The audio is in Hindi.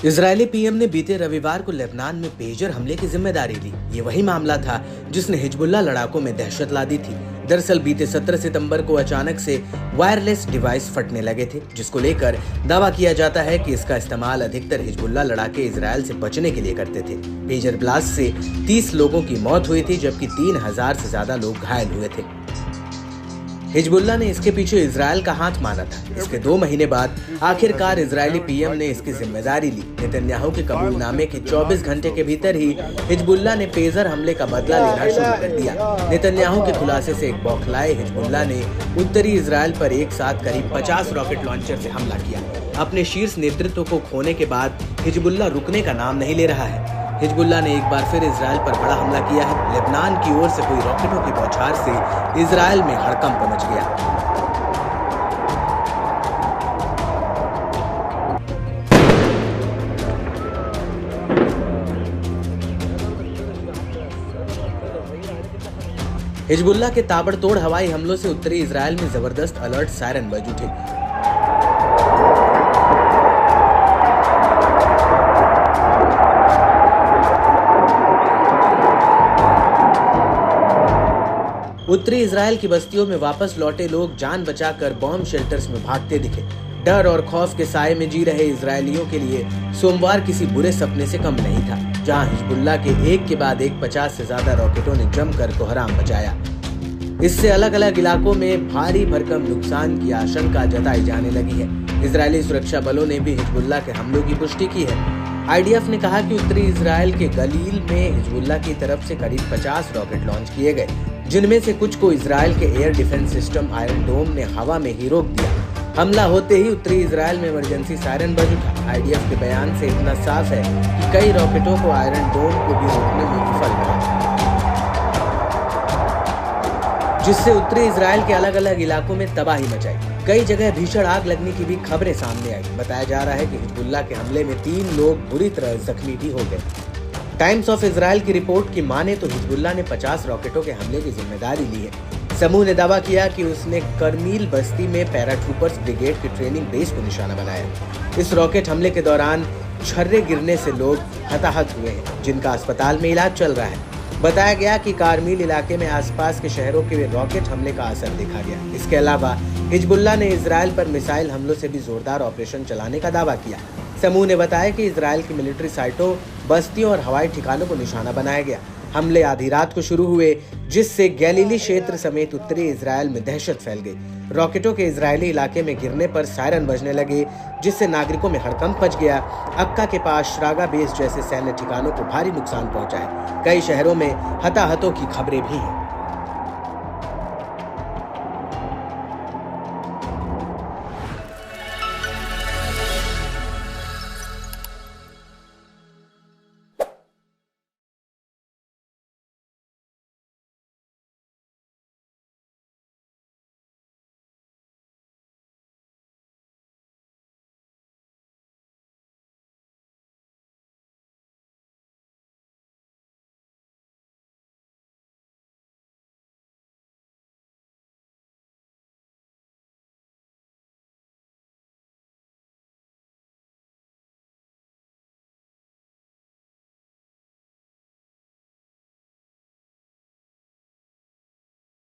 इजरायली पीएम ने बीते रविवार को लेबनान में पेजर हमले की जिम्मेदारी ली। ये वही मामला था जिसने हिजबुल्लाह लड़ाकों में दहशत ला दी थी। दरअसल बीते 17 सितंबर को अचानक से वायरलेस डिवाइस फटने लगे थे, जिसको लेकर दावा किया जाता है कि इसका इस्तेमाल अधिकतर हिजबुल्लाह लड़ाके इजरायल से बचने के लिए करते थे। पेजर ब्लास्ट से 30 लोगों की मौत हुई थी, जबकि 3000 से ज्यादा लोग घायल हुए थे। हिजबुल्लाह ने इसके पीछे इजरायल का हाथ माना था। इसके 2 महीने बाद आखिरकार इजरायली पीएम ने इसकी जिम्मेदारी ली। नेतन्याहू के कबूलनामे के 24 घंटे के भीतर ही हिजबुल्लाह ने पेजर हमले का बदला लेना शुरू कर दिया। नेतन्याहू के खुलासे से एक बौखलाए हिजबुल्लाह ने उत्तरी इजरायल पर एक साथ करीब 50 रॉकेट लॉन्चर से हमला किया। अपने शीर्ष नेतृत्व को खोने के बाद हिजबुल्लाह रुकने का नाम नहीं ले रहा है। हिजबुल्लाह ने एक बार फिर इजरायल पर बड़ा हमला किया है। लेबनान की ओर से हुई रॉकेटों की बौछार से इजरायल में हड़कंप मच गया। हिजबुल्लाह के ताबड़तोड़ हवाई हमलों से उत्तरी इजरायल में जबरदस्त अलर्ट सायरन बज उठे। उत्तरी इजरायल की बस्तियों में वापस लौटे लोग जान बचाकर बॉम्ब शेल्टर्स में भागते दिखे। डर और खौफ के साए में जी रहे इजरायलियों के लिए सोमवार किसी बुरे सपने से कम नहीं था, जहां हिजबुल्लाह के एक के बाद एक 50 से ज्यादा रॉकेटों ने जमकर कोहराम मचाया। इससे अलग अलग इलाकों में भारी भरकम नुकसान की आशंका जताई जाने लगी है। इजरायली सुरक्षा बलों ने भी हिजबुल्लाह के हमलों की पुष्टि की है। आईडीएफ ने कहा कि उत्तरी इजरायल के गलील में हिजबुल्लाह की तरफ से करीब 50 रॉकेट लॉन्च किए गए, जिनमें से कुछ को इजरायल के एयर डिफेंस सिस्टम आयरन डोम ने हवा में ही रोक दिया। हमला होते ही उत्तरी इजरायल में इमरजेंसी सायरन बज उठा। आईडीएफ के बयान से इतना साफ है कि कई रॉकेटों को आयरन डोम को भी रोकने में विफल रहा, जिससे उत्तरी इजरायल के अलग अलग इलाकों में तबाही मचाई। कई जगह भीषण आग लगने की भी खबरें सामने आई। बताया जा रहा है कि हिजबुल्लाह के हमले में 3 लोग बुरी तरह जख्मी भी हो गए। टाइम्स ऑफ इजरायल की रिपोर्ट की माने तो हिजबुल्लाह ने 50 रॉकेटों के हमले की जिम्मेदारी ली है। समूह ने दावा किया कि उसने करमील बस्ती में पैराट्रूपर्स ब्रिगेड की ट्रेनिंग बेस को निशाना बनाया। इस रॉकेट हमले के दौरान छर्रे गिरने से लोग हताहत हुए हैं, जिनका अस्पताल में इलाज चल रहा है। बताया गया कि कारमील इलाके में आसपास के शहरों के रॉकेट हमले का असर देखा गया। इसके अलावा हिजबुल्लाह ने इजरायल पर मिसाइल हमलों से भी जोरदार ऑपरेशन चलाने का दावा किया। समूह ने बताया कि इजरायल की मिलिट्री साइटों, बस्तियों और हवाई ठिकानों को निशाना बनाया गया। हमले आधी रात को शुरू हुए, जिससे गैलीली क्षेत्र समेत उत्तरी इजरायल में दहशत फैल गई। रॉकेटों के इजरायली इलाके में गिरने पर सायरन बजने लगे, जिससे नागरिकों में हड़कंप मच गया। अक्का के पास श्रागा बेस जैसे सैन्य ठिकानों को भारी नुकसान पहुंचा है। कई शहरों में हताहतों की खबरें भी हैं।